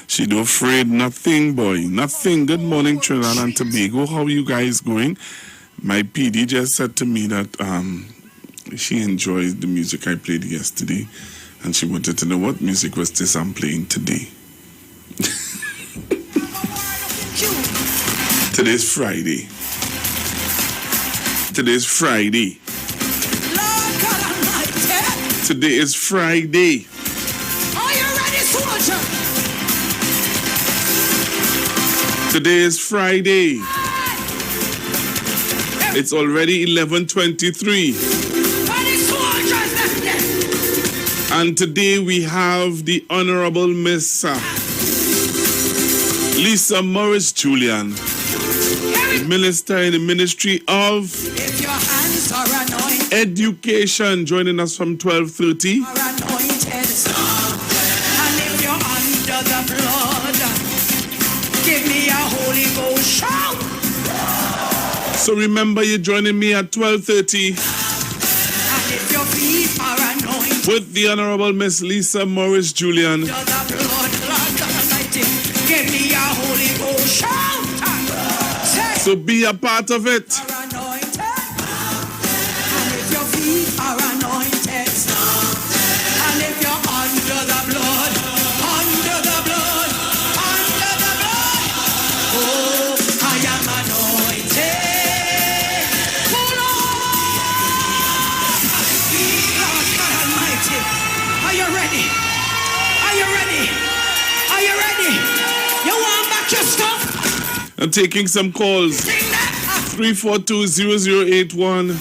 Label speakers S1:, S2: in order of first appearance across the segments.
S1: She don't afraid nothing, boy. Nothing. Good morning, Trinidad and Tobago. How are you guys going? My PD just said to me that she enjoyed the music I played yesterday, and she wanted to know what music was this I'm playing today. Today's Friday. Today's Friday. Today is Friday.
S2: Are you ready, soldier?
S1: Today is Friday. It's already 11:23. And today we have the Honorable Miss Lisa Morris Julian, Minister in the Ministry of Education, joining us from 12:30.
S2: And if you're under the blood, give me a Holy Ghost shout.
S1: So remember, you're joining me at 12:30
S2: And if your feet are anointed
S1: with the Honorable Miss Lisa Morris Julian.
S2: under the blood, give me a Holy Ghost shout. Say,
S1: So be a part of it.
S2: are anointed. And if your feet are anointed, and if you're under the blood, under the blood, under the blood, oh, I am anointed. Oh, Lord. Lord God Almighty, are you ready? Are you ready? Are you ready? You want back your stuff?
S1: I'm taking some calls.
S2: Sing that.
S1: 342-0081,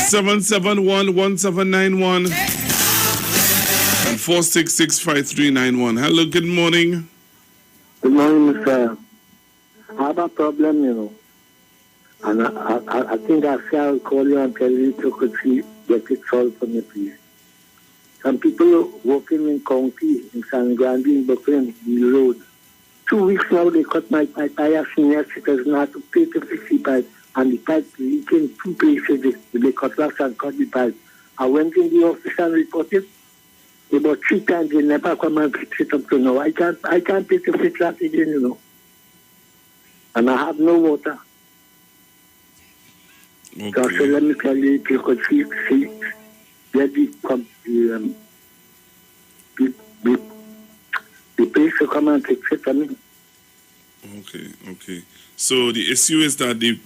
S1: 771-1791, and 466-5391. Hello, good morning.
S3: Good morning, sir. I have a problem, and I think I shall call you and tell you to could see, get it solved for me, please. Some people working in county, in San Grande, in Brooklyn, in the road. 2 weeks now, they cut my pipe. I have senior citizens have to pay to fix the pipe, and the pipe leaking 2 places. They cut off and cut the pipe. I went in the office and reported. About 3 times, they never come and fix it up to now. I can't pay to fix that again, And I have no water.
S1: Okay.
S3: So let me tell you, if you could see where the place to come and fix it for me.
S1: Okay. So the issue is that the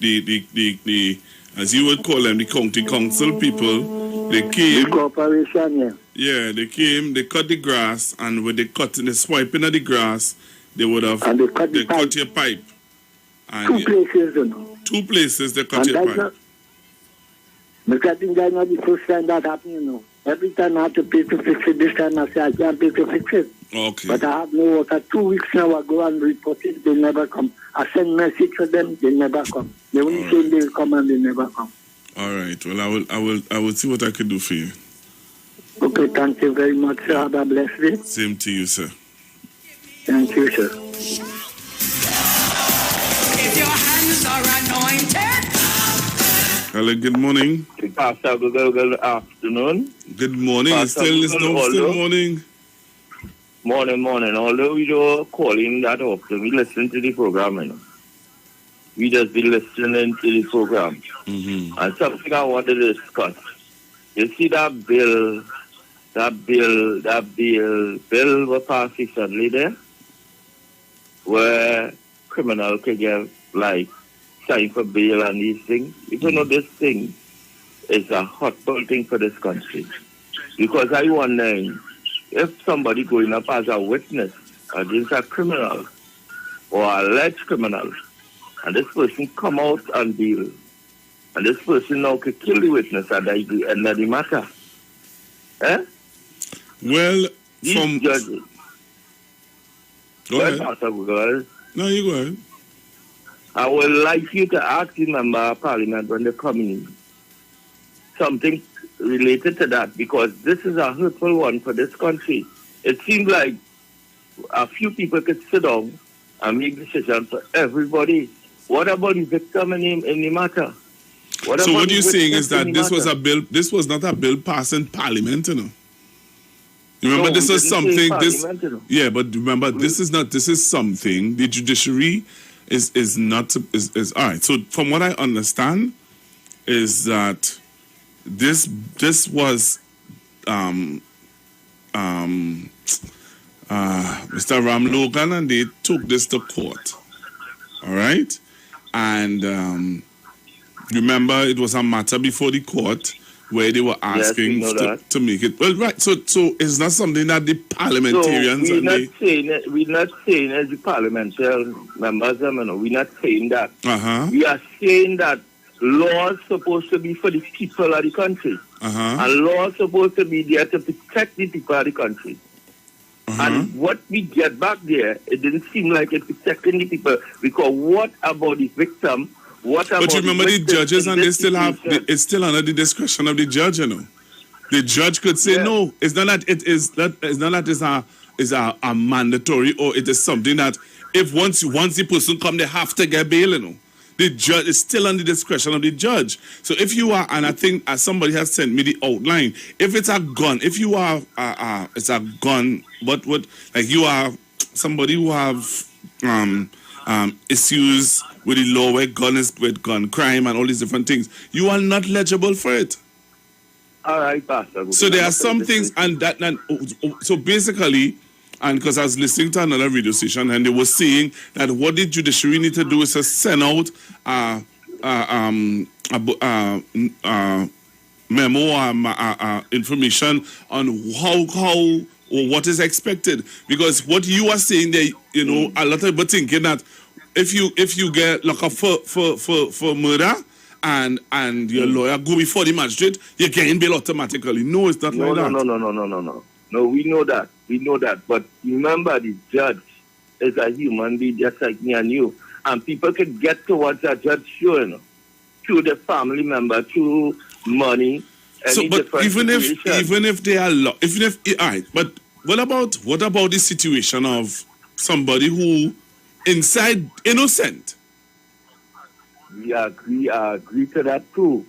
S1: as you would call them, the county council people, they came.
S3: The corporation, yeah.
S1: Yeah, they came, they cut the grass, and when they cut in the swiping of the grass, they would have
S3: And they cut
S1: your pipe. And
S3: 2 places,
S1: 2 places they cut
S3: And
S1: your
S3: that's
S1: pipe.
S3: Because I think that's not the first time that happened, Every time I have to pay to fix it, this time I say I can't pay to fix it.
S1: Okay.
S3: But I have no water. 2 weeks now I go and report it, they never come. I send message to them, they never come. They only say they'll come and they never come.
S1: All right. Well, I will see what I can do for you.
S3: Okay, thank you very much, sir. Have a blessed day.
S1: Same to you, sir.
S3: Thank you, sir.
S2: If your hands are anointed.
S1: Hello, good morning.
S4: Pastor, good afternoon.
S1: Good morning.
S4: Pastor,
S1: Still morning.
S4: Morning. Although we don't call him that often, we listen to the program. We just be listening to the program.
S1: Mm-hmm.
S4: And something I want to discuss. You see that bill was passed recently there, where criminal can get sign for bail and these things. You know, this thing is a hot thing for this country. Because I wonder if somebody going up as a witness against a criminal or alleged criminal, and this person come out and bail, and this person now could kill the witness at the end of the matter. Eh?
S1: Well,
S4: These
S1: from...
S4: judges.
S1: Go ahead. No, you go ahead.
S4: I would like you to ask the member of parliament when they come in something related to that, because this is a hurtful one for this country. It seems like a few people could sit down and make decisions for everybody. What about the victim in the matter?
S1: So what you're saying is that this was not a bill passed in parliament, Remember,
S4: No,
S1: this
S4: we
S1: is
S4: didn't say
S1: something.
S4: parliament, you know.
S1: Yeah, but remember, this is not. This is something. The judiciary is not is all right. So, from what I understand, is that this was Mr. Ram Logan, and they took this to court. All right, and remember, it was a matter before the court where they were
S4: Yes, we
S1: asking
S4: know that.
S1: to make it well, right. So it's not something that the parliamentarians
S4: So
S1: and the
S4: we're not saying as the parliamentary members, you know, we're not saying that.
S1: uh-huh
S4: We are saying that law is supposed to be for the people of the country.
S1: uh-huh
S4: And law is supposed to be there to protect the people of the country. And what we get back there, it didn't seem like it's protecting the people. Because what about the victim? What about
S1: but remember the
S4: victim
S1: judges,
S4: in
S1: and they
S4: this
S1: still have
S4: situation?
S1: it's still under the discretion of the judge, you know. The judge could say
S4: Yeah.
S1: no. It's not that it's a mandatory, or it is something that if once the person come, they have to get bail, you know. The judge is still under the discretion of the judge. So if you are, and I think as somebody has sent me the outline, if it's a gun, if you are, it's a gun, but what, like you are somebody who have issues with the law where with gun crime and all these different things, you are not legible for it.
S4: All right, Pastor.
S1: So there are some things, and so basically, and because I was listening to another radio station, and they were saying that what the judiciary need to do is to send out memo or information on how or what is expected. Because what you are saying there, you know, a lot of people thinking that if you get locked up for murder, and your lawyer go before the magistrate, you're getting bail automatically. No, it's not like that.
S4: No. No, we know that. We know that. But remember, the judge is a human being just like me and you. And people can get towards a judge, sure, you know, through the family member, through money.
S1: So, but even if they are all right. But what about the situation of somebody who inside innocent?
S4: We agree to that too.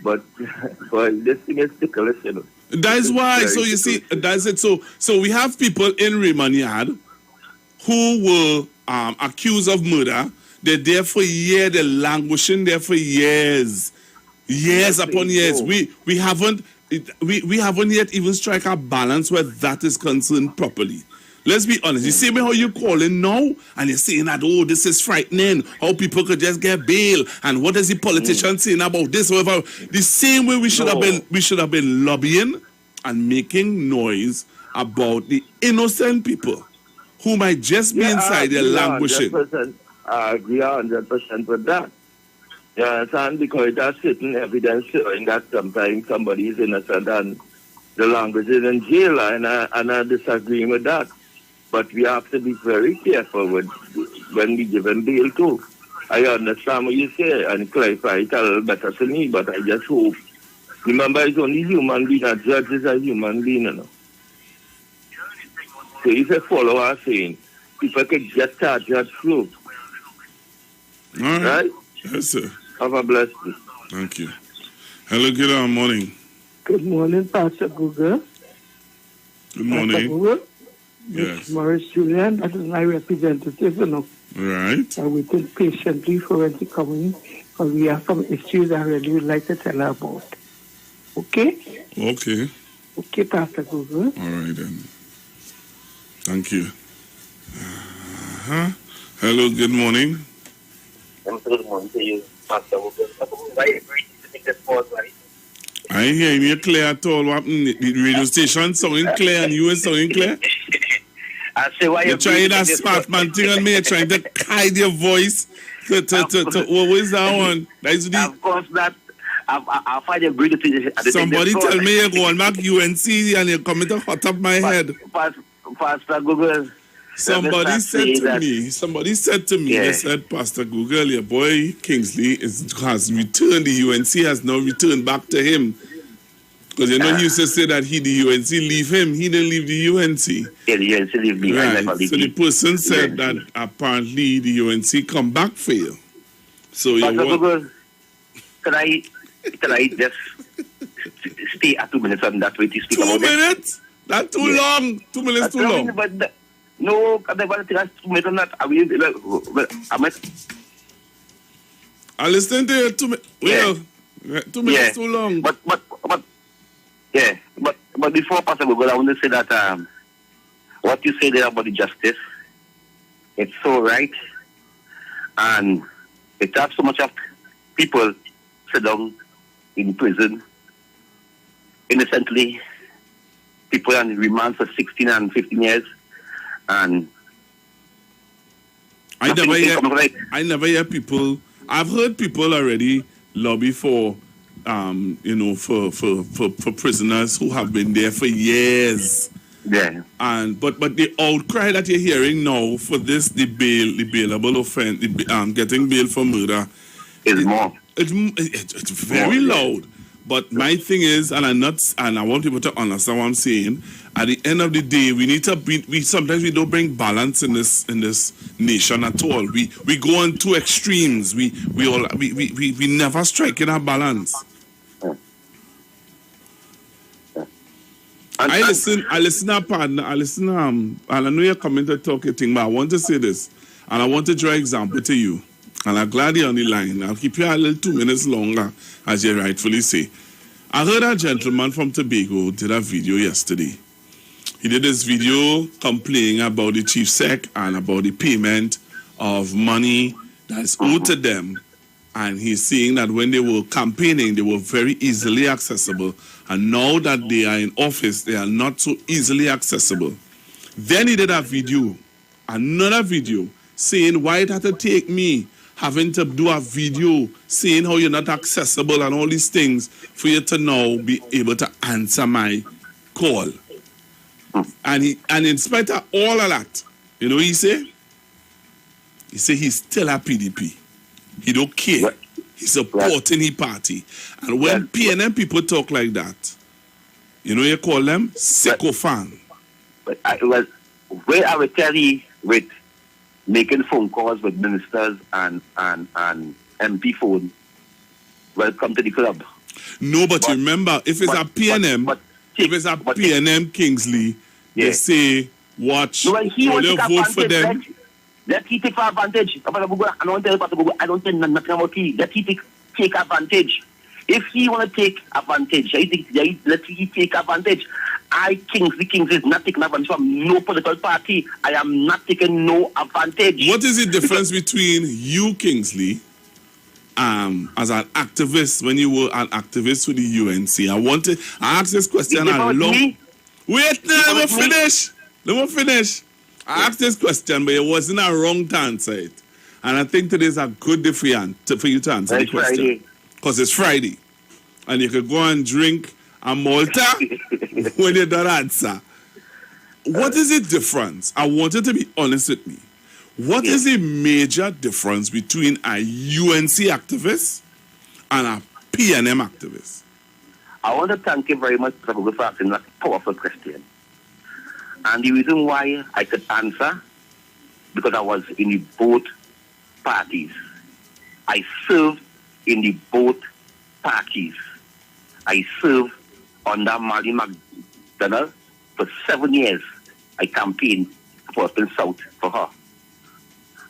S4: But this thing is ticklish, you know.
S1: That is why. So you see, that's it. So we have people in Raymond Yard who were accused of murder. They're there for years. They're languishing there for years upon years. We haven't yet even strike a balance where that is concerned properly. Let's be honest. You see me how you calling now, and you're saying that, oh, this is frightening. How people could just get bail, and what is the politician saying about this? However, the same way we should have been lobbying and making noise about the innocent people who might just be inside there languishing.
S4: I agree 100% with that. Yes, and because there's certain evidence showing that sometimes somebody is innocent and the language is in jail, and I disagree with that. But we have to be very careful when we give them bail too. I understand what you say and clarify it a little better to me, but I just hope. Remember, it's only human being. A judge is a human being, you know. So if you follow our saying, people can get to a judge through.
S1: All right.
S4: Right?
S1: Yes, sir.
S4: Have a blessed day.
S1: Thank you. Hello, good morning.
S5: Good morning, Pastor Google.
S1: Good morning.
S5: Pastor Google.
S1: Yes.
S5: Morris Julian, that is my representative, you know.
S1: Right.
S5: I waited patiently for her to come in, because we have some issues I really would like to tell her about. Okay?
S1: Okay.
S5: Okay, Pastor Google.
S1: All right, then. Thank you. Hello, good morning.
S6: Good morning to you, Pastor Google. Why agree to take this pause, right?
S1: I ain't hearing you clear at all. What happened? The radio station sounding clear and you ain't sounding clear?
S6: I say, why
S1: You're trying that smart man thing on me. You're trying to hide your voice. What is that one? That is the,
S6: of course, that I find a great decision.
S1: somebody tell me you're going back UNC and you're coming to hot up my head.
S6: Pastor Google.
S1: Somebody said to me, they said, Pastor Google, your boy Kingsley has returned. The UNC has now returned back to him. Because you know he used to say that the UNC leave him. He didn't leave the UNC.
S6: Yeah, the UNC leave me.
S1: Right. So the person said that apparently the UNC come back for you. So you
S6: Google, can I just stay at 2 minutes on that way to speak
S1: 2
S6: about
S1: minutes? That's too long. 2 minutes too long.
S6: But no, I never think that's 2 minutes. Not. I mean,
S1: I listen to you 2 minutes.
S6: Yeah.
S1: Well, 2 minutes too long.
S6: But before possible, I want to say that what you say there about the justice, it's so right, and it has so much of people sit down in prison innocently. People on remand for 16 and 15 years, and
S1: I never hear people. I've heard people already lobby for, for prisoners who have been there for years.
S6: Yeah.
S1: But the outcry that you're hearing now for this, the bailable offense, getting bail for murder,
S6: is more.
S1: It's very loud. But my thing is, and I want people to understand what I'm saying. At the end of the day, we need to we sometimes we don't bring balance in this nation at all. We go on two extremes. We never strike in a balance. I listen to partner, and I know you're coming to talk a thing, but I want to say this, and I want to draw an example to you. And I'm glad you're on the line. I'll keep you a little 2 minutes longer, as you rightfully say. I heard a gentleman from Tobago did a video yesterday. He did this video complaining about the chief sec and about the payment of money that's owed to them. And he's saying that when they were campaigning, they were very easily accessible. And now that they are in office, they are not so easily accessible. Then he did a video, another video, saying why it had to take me having to do a video saying how you're not accessible and all these things for you to now be able to answer my call. And in spite of all of that, you know what he say? He say he's still a PDP. He don't care. He's supporting his party. And when PNM people talk like that, you know you call them sycophant.
S6: But I will tell you with making phone calls with ministers and MP phone. Welcome to the club.
S1: No, but remember, if it's a PNM, if it's a PNM Kingsley, they say, watch,
S6: he will
S1: vote for them.
S6: Let he take advantage. I don't say nothing about he. Let he take advantage. If he want to take advantage, let he take advantage. Kingsley is not taking advantage from no political party. I am not taking no advantage.
S1: What is the difference between you, Kingsley, as an activist, when you were an activist with the UNC? I asked this question a long... Wait, let me finish. I asked this question, but it wasn't a wrong to answer it. And I think today is a good day for you to answer the question. Because it's Friday. And you could go and drink a Malta when you don't answer. What is the difference? I want you to be honest with me. What is the major difference between a UNC activist and a PNM activist?
S6: I want to thank you very much for asking that powerful question. And the reason why I could answer, because I was in the both parties. I served in the both parties. I served under Marley McDonald for 7 years. I campaigned for Upper South for her.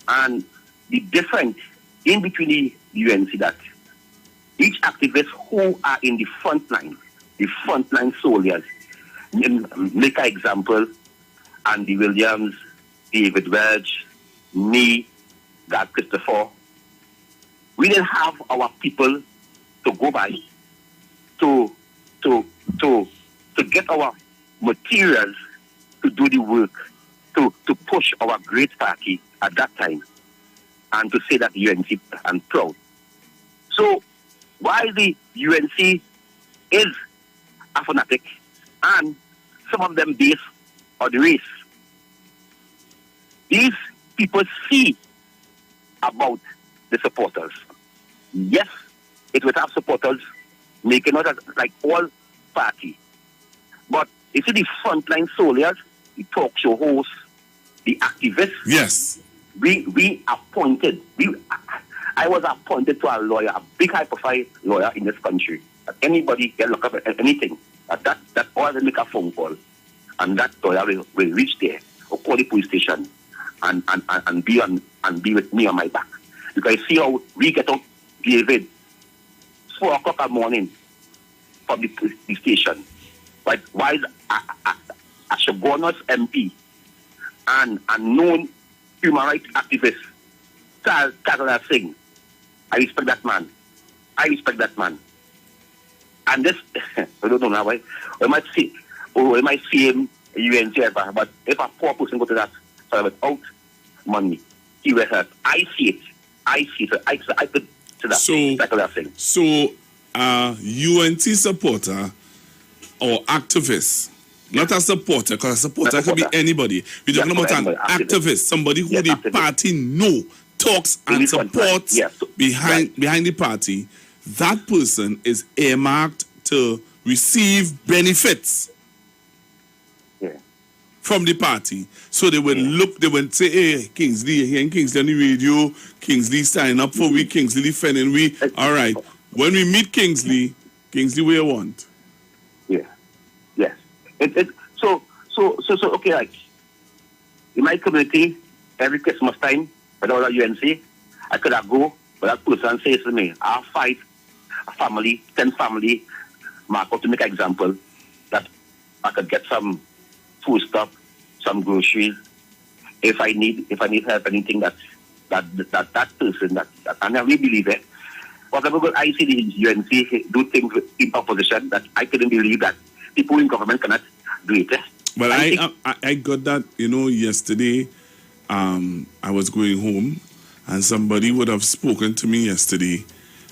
S6: And the difference in between the UNC that each activist who are in the frontline soldiers, make an example, Andy Williams, David Welch, me, God Christopher, we didn't have our people to go by to get our materials to do the work, to push our great party at that time, and to say that the UNC and proud. So while the UNC is a fanatic, and some of them based on the race, these people see about the supporters. Yes, it will have supporters making out like all party. But you see the frontline soldiers, the talk show hosts, the activists.
S1: Yes.
S6: We appointed. I was appointed to a lawyer, a big high-profile lawyer in this country. Anybody can look up at anything. That all they make a phone call. and that lawyer will reach there or call the police station and be with me on my back. Because I see how we get out, David, 4 o'clock in the morning from the station. But why is a Shogunus MP and a known human rights activist, Kazala Singh? I respect that man. And this, I don't know now why. We might see him UNC ever, but if a poor person go to that without money, he will help. I see it. I could to that thing.
S1: So, UNT supporter or activist, not a supporter, because a supporter could be anybody. We're talking about an activist, somebody who the party know, talks and supports behind the party. That person is earmarked to receive benefits from the party. So they would look, they would say, hey, Kingsley, hearing Kingsley on the radio, Kingsley sign up for we, Kingsley defending we. All right. When we meet Kingsley, where you want?
S6: Yeah. Yes. So, okay, like, in my community, every Christmas time, without a UNC, I could have go, but that person says to me, I have 10 family, mark out to make an example, that I could get some food stuff, some groceries. If I need help, anything that person that and I really believe it. Whatever I see the UNC do things in opposition that I couldn't believe that people in government cannot do it.
S1: Well, I got that, yesterday. I was going home and somebody would have spoken to me yesterday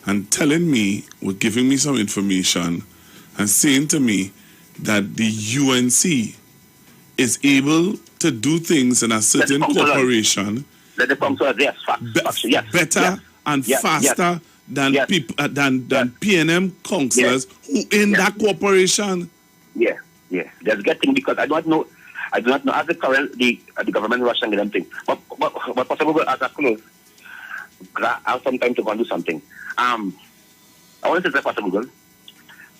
S1: and telling me, or giving me some information and saying to me that the UNC is able to do things in a certain corporation better and faster than PNM councillors who in that corporation.
S6: Yeah. There's getting, because I do not know as the current the government rushing them thing. But possible as a close, I have some time to go and do something. I want to say possible.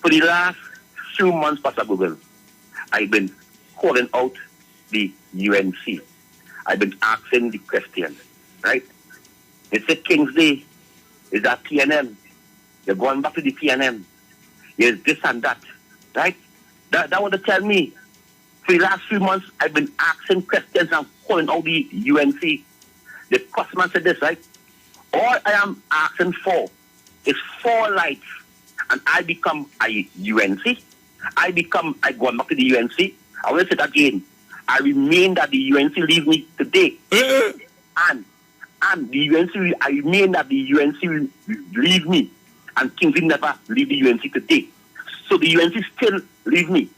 S6: For the last few months, possible, I've been calling out the UNC. I've been asking the question, right? They say Kingsley is that PNM. You're going back to the PNM. There's this and that, right? That want to tell me. For the last few months, I've been asking questions and calling out the UNC. The customer said this, right? All I am asking for is 4 lights, and I become a UNC. I go back to the UNC. I will say it again. I remain that the UNC leave me today. and the UNC, I remain that the UNC will leave me. And Kingsley never leave the UNC today. So the UNC still leave me.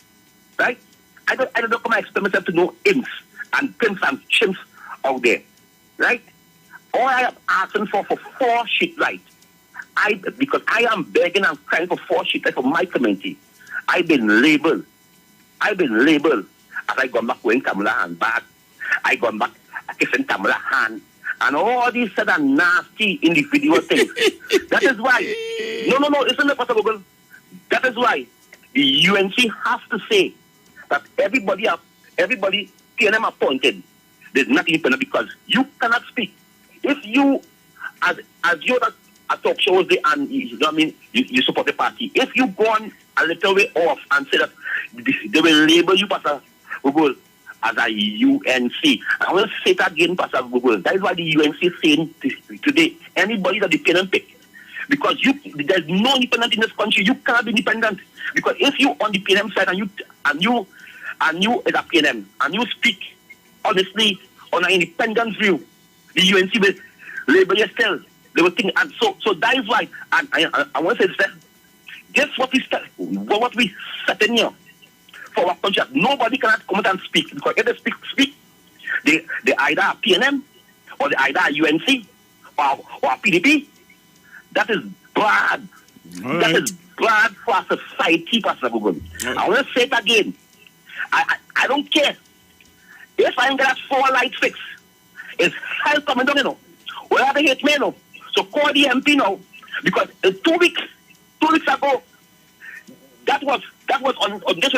S6: Right? I don't come and expect myself to know imps and pimps and chimps out there. Right? All I am asking for 4 street lights. Because I am begging and crying for 4 street lights for my community. I've been labeled as I gone back wearing Tamala hand back. I gone back kissing Tamala hand. And all these said are nasty individual things. That is why. No, it's not possible. That is why the UNC has to say that everybody PNM appointed, there's not independent, because you cannot speak. If you, as you're a talk shows there and you support the party, if you go on a little way off and say that they will label you, Pastor Google, as a UNC. I will say that again, Pastor Google. That is why the UNC is saying today, anybody that they can pick. Because there's no independent in this country. You cannot be independent. Because if you on the PNM side and you is a PNM and you speak honestly on an independent view, the UNC will label you still. They will think, and so that is why. And I want to say this. Guess what we set in here for our country. Nobody cannot come out and speak, because if they speak, they either a PNM or they either a UNC or a PDP. That is bad.
S1: All
S6: that
S1: right.
S6: is bad for our society, Pastor Google.
S1: Right.
S6: I want to say it again. I don't care. If I ain't got 4 lights fixed, it's hell coming down, Where they hate me, So call the MP now, because 2 weeks ago, that was on this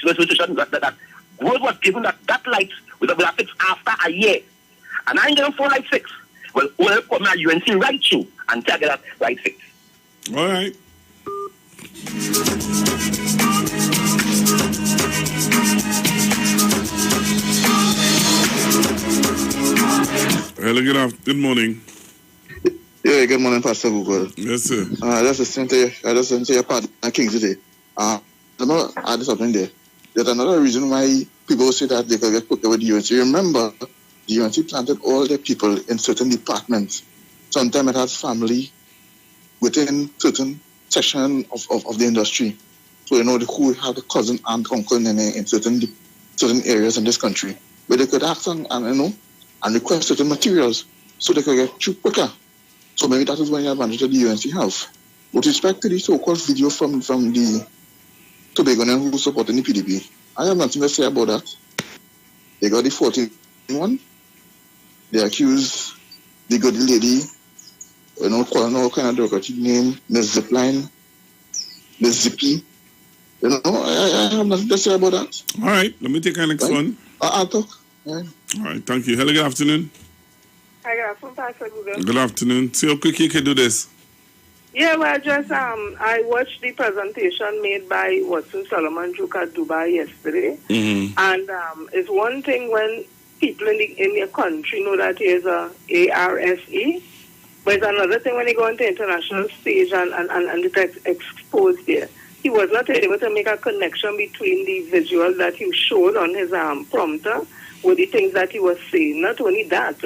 S6: resolution that word was given that light will be fixed after a year. And I ain't getting 4 light fixed. Well, come at UNC right through and tell that light fixed.
S1: All right. Hello, good morning.
S7: Yeah, good morning, Pastor Google.
S1: Yes, sir.
S7: I just listened to your part King today. I add something there. There's another reason why people say that they can get put with the UNC. Remember, the UNC planted all the people in certain departments. Sometimes it has family within certain section of the industry. So, who have a cousin, aunt, uncle, in certain areas in this country, where they could ask and request certain materials so they could get cheap quicker. So maybe that is one advantage of the UNC have. With respect to the so-called video from the Tobagoan who supporting the PDP, I have nothing to say about that. They got the 14-1. They accused the good lady, calling all kind of derogatory name, Miss Zipline, Miss Zippy. I have nothing to say about that.
S1: All right, let me take our next one.
S7: I'll talk.
S1: All right, thank you. Hello, good afternoon.
S8: Hi, good afternoon, Pastor Google.
S1: Good afternoon. See how quick you can do this.
S8: Yeah, well, just I watched the presentation made by Watson Solomon Duke at Dubai yesterday, and it's one thing when people in your country know that there's a ARSE, but it's another thing when you go on the international stage and it's exposed there. He was not able to make a connection between the visual that he showed on his prompter with the things that he was saying. Not only that,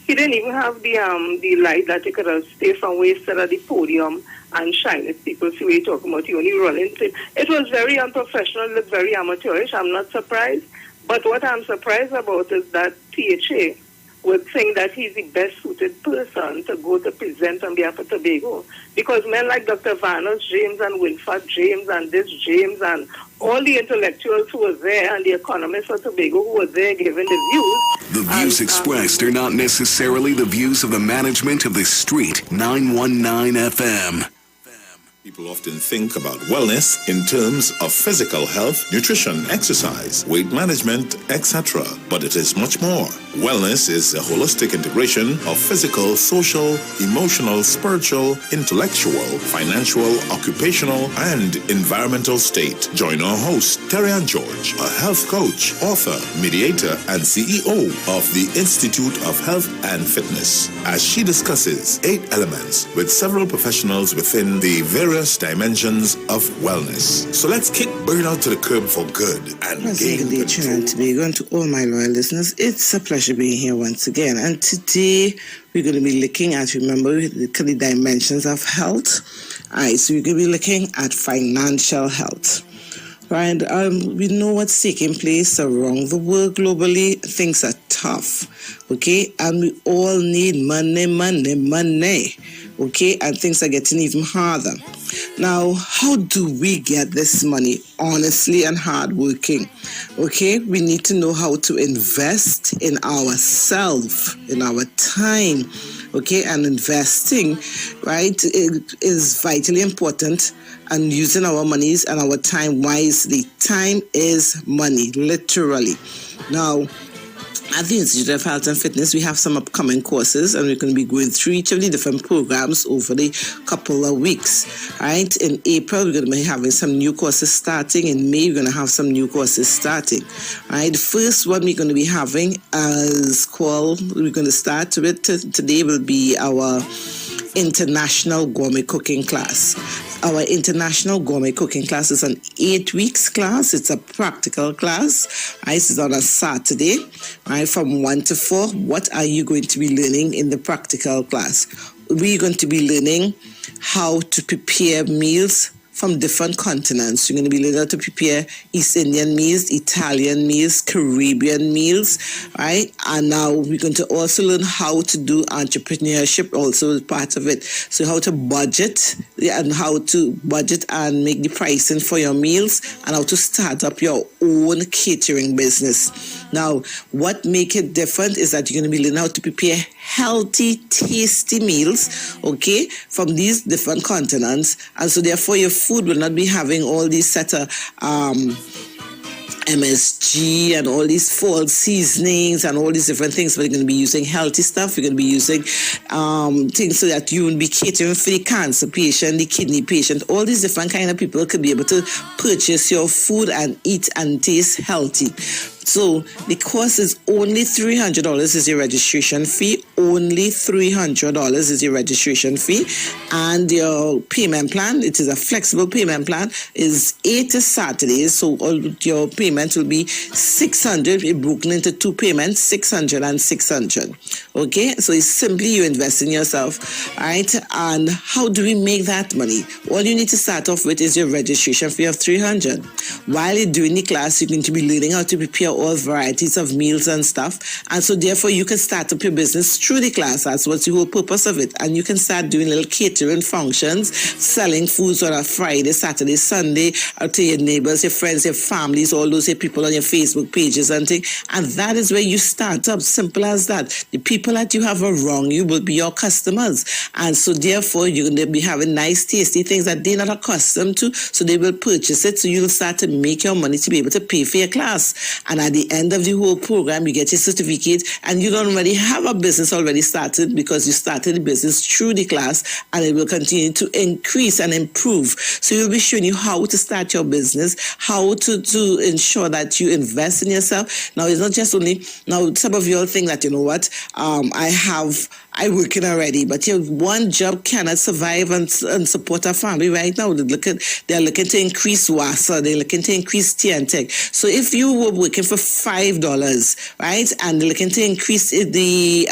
S8: he didn't even have the light that he could have stayed from where he stood at the podium and shine it. People see what you're talking about. He only run into it. It was very unprofessional, looked very amateurish. I'm not surprised. But what I'm surprised about is that THA would think that he's the best suited person to go to present on behalf of Tobago. Because men like Dr. Vanos James and Wilford James and this James and all the intellectuals who were there and the economists of Tobago who were there giving the views.
S9: The views expressed are not necessarily the views of the management of the Street 919 FM.
S10: People often think about wellness in terms of physical health, nutrition, exercise, weight management, etc. But it is much more. Wellness is a holistic integration of physical, social, emotional, spiritual, intellectual, financial, occupational, and environmental state. Join our host, Terry-Ann George, a health coach, author, mediator, and CEO of the Institute of Health and Fitness, as she discusses 8 elements with several professionals within the various dimensions of wellness. So let's kick burnout to the curb for good and gain control.
S11: Tobago and to all my loyal listeners, it's a pleasure being here once again. And today we're going to be looking at, remember, the dimensions of health. All right, so we're going to be looking at financial health. Right, we know what's taking place around the world globally. Things are tough, okay? And we all need money. Okay, and things are getting even harder. Now, how do we get this money honestly and hardworking? Okay, we need to know how to invest in ourselves, in our time. Okay, and investing, right, is vitally important, and using our monies and our time wisely. Time is money, literally. Now, at the Institute of Health and Fitness, we have some upcoming courses, and we're going to be going through each of the different programs over the couple of weeks. Right? In April, we're going to be having some new courses starting. In May, we're going to have some new courses starting. Right? The first one we're going to be having is called, we're going to start with today will be our International Gourmet Cooking class. Our International Gourmet Cooking class is an 8 weeks class. It's a practical class. Right? It's on a Saturday, right, from 1 to 4. What are you going to be learning in the practical class? We're going to be learning how to prepare meals from different continents. You're going to be learning how to prepare East Indian meals, Italian meals, Caribbean meals, right? And now we're going to also learn how to do entrepreneurship also as part of it. So how to budget and how to budget and make the pricing for your meals and how to start up your own catering business. Now, what makes it different is that you're going to be learning how to prepare healthy, tasty meals, okay, from these different continents. And so therefore your food will not be having all these set of MSG and all these fall seasonings and all these different things, but you're going to be using healthy stuff. You're going to be using things so that you will be catering for the cancer patient, the kidney patient. All these different kind of people could be able to purchase your food and eat and taste healthy. So the cost is only $300 is your registration fee. Only $300 is your registration fee. And your payment plan, it is a flexible payment plan, is 8 Saturdays. So all your payment will be $600, broken into 2 payments, $600 and $600. Okay, so it's simply you invest in yourself, right? And how do we make that money? All you need to start off with is your registration fee of $300. While you're doing the class, you're going to be learning how to prepare all varieties of meals and stuff. And so therefore you can start up your business through the class. That's what's the whole purpose of it. And you can start doing little catering functions, selling foods on a Friday, Saturday, Sunday, to your neighbors, your friends, your families, all those people on your Facebook pages and things. And that is where you start up. Simple as that. The people that you have around you will be your customers. And so therefore you're going to be having nice, tasty things that they're not accustomed to. So they will purchase it. So you'll start to make your money to be able to pay for your class. And at the end of the whole program, you get your certificate and you don't already have a business already started because you started the business through the class, and it will continue to increase and improve. So we'll be showing you how to start your business, how to ensure that you invest in yourself. Now, it's not just only, now some of you all think that, you know what, I'm working already, but your one job cannot survive and support a family right now. They're looking to increase WASA, they're looking to increase TNTech. So if you were working for $5, right, and they're looking to increase the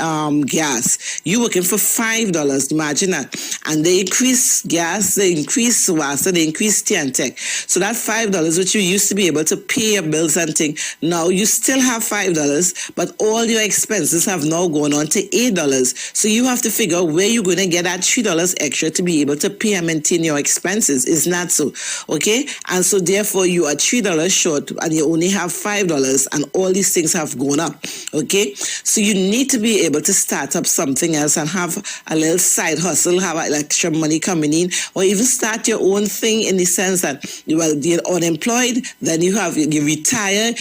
S11: gas, you're working for $5, imagine that. And they increase gas, they increase WASA, they increase TNTech. So that $5, which you used to be able to pay your bills and things, now you still have $5, but all your expenses have now gone on to $8. So you have to figure out where you're going to get that $3 extra to be able to pay and maintain your expenses. It's not so, okay? And so therefore you are $3 short and you only have $5 and all these things have gone up, okay? So you need to be able to start up something else and have a little side hustle, have extra money coming in, or even start your own thing in the sense that you're unemployed, then you retire,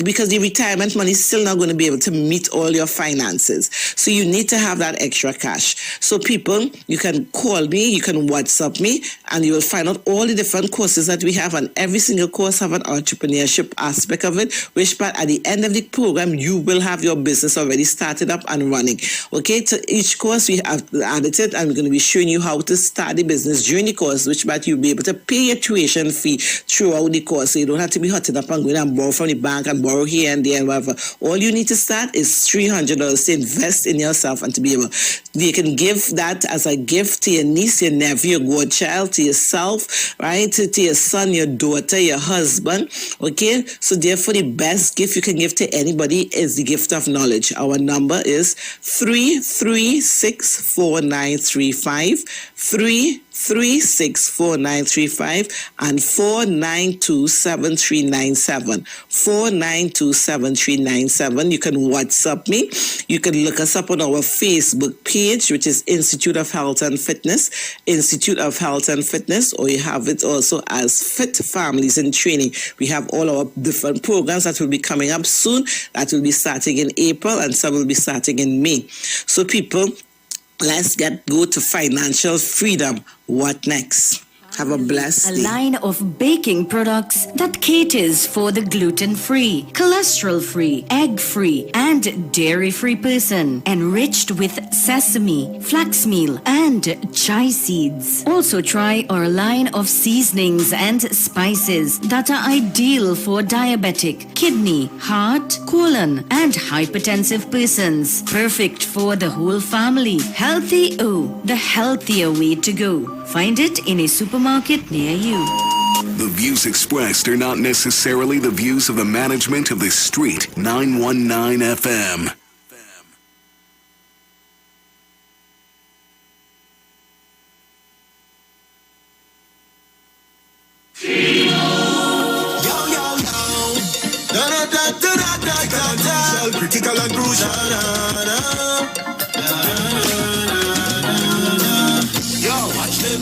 S11: because the retirement money is still not going to be able to meet all your finances. So you need to have that extra cash. So people, you can call me, you can WhatsApp me, and you will find out all the different courses that we have, and every single course have an entrepreneurship aspect of it, which part at the end of the program, you will have your business already started up and running. Okay, to each course we have added it, and we're going to be showing you how to start the business during the course, which part you'll be able to pay your tuition fee throughout the course, so you don't have to be hotted up and going and borrow from the bank and borrow here and there and whatever. All you need to start is $300 to invest in yourself and to be able. You can give that as a gift to your niece, your nephew, your godchild, to yourself, right? To your son, your daughter, your husband. Okay? So therefore, the best gift you can give to anybody is the gift of knowledge. Our number is 3364935, 3364935, and 4927397. 4927397. You can WhatsApp me. You can look us up on our Facebook page, which is Institute of Health and Fitness, Institute of Health and Fitness, or you have it also as Fit Families in Training. We have all our different programs that will be coming up soon, that will be starting in April, and some will be starting in May. So people, let's go to financial freedom. What next? Have a blessed day.
S12: A line of baking products that caters for the gluten-free, cholesterol-free, egg-free, and dairy-free person. Enriched with sesame, flax meal, and chai seeds. Also try our line of seasonings and spices that are ideal for diabetic, kidney, heart, colon, and hypertensive persons. Perfect for the whole family. Healthy O, the healthier way to go. Find it in a supermarket near you.
S9: The views expressed are not necessarily the views of the management of the Street 919 FM.
S2: Critical and crucial.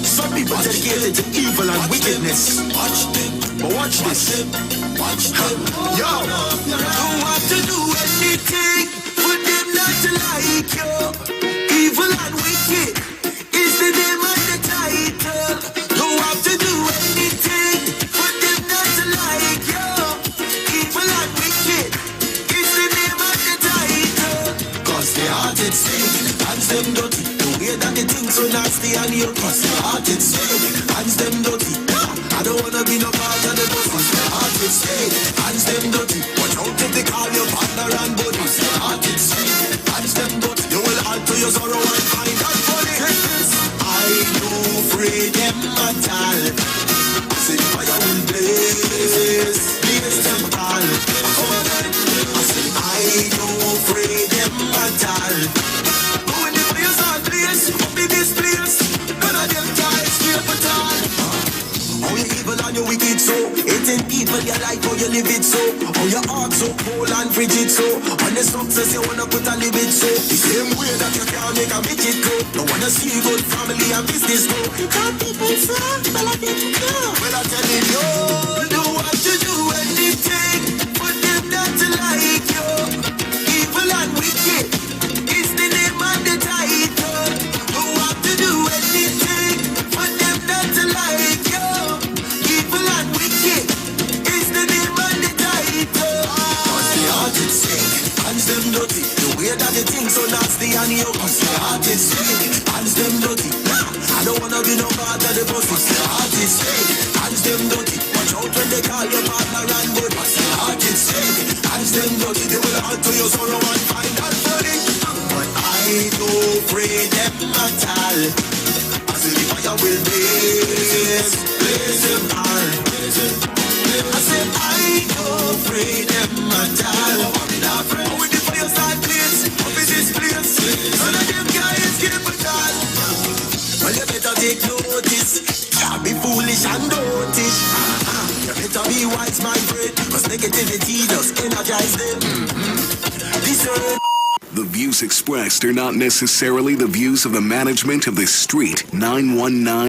S2: Some people dedicated to evil and wickedness. But what watch this. Watch them. Yo, don't have to do anything for them not to like you. Evil and wicked is the name of the title. Don't have to do anything for them not to like you. Evil and wicked is the name of the title. Cause they hearted sick, hands them dirty. The way that they think so nasty and you. Cause they hearted sick, hands them dirty. I don't wanna be no part of the bus. Cause they hearted sick, hands them dirty. Watch out if they call your partner and buddy. Cause they hearted sick, hands them dirty. You will add to your sorrow and find that funny. I don't afraid them at all. I say fire will blaze, blaze them all. Come on then. I say I don't afraid them at all. Go in the place and place, up in this place. None of them can escape at all. How you evil and you wicked so. Hating people you like how you live it so. How your heart so cold and frigid so. On the success you wanna put a limit so. The same way that you can't make a midget go. Don't wanna see good family and business go. Can't people say, well I didn't know. Well I tell you, don't want to do anything for them not to like you. Evil and wicked is the name of the title. Don't want to do anything for them not to like you. Evil and wicked is the name of the title. Cause the heart is sick, hands them dirty. The way that they think so nasty and you. Cause the heart is sick, hands them dirty. I don't wanna be no part of the bus. Cause the heart is sick, hands them dirty. Watch out when they call your partner and bud. Cause the heart is sick, hands them dirty. They will add to your sorrow and find that funny. But I don't pray them at all. I say the fire will blaze, blaze them all. I say I don't pray them at all. But when the fire start blaze, up in this place, none of them can escape at all. Well, you better take notice. Can't be foolish and notice. You better be wise, my friend. Cause negativity does energize them. Listen.
S9: The views expressed are not necessarily the views of the management of the Street 919.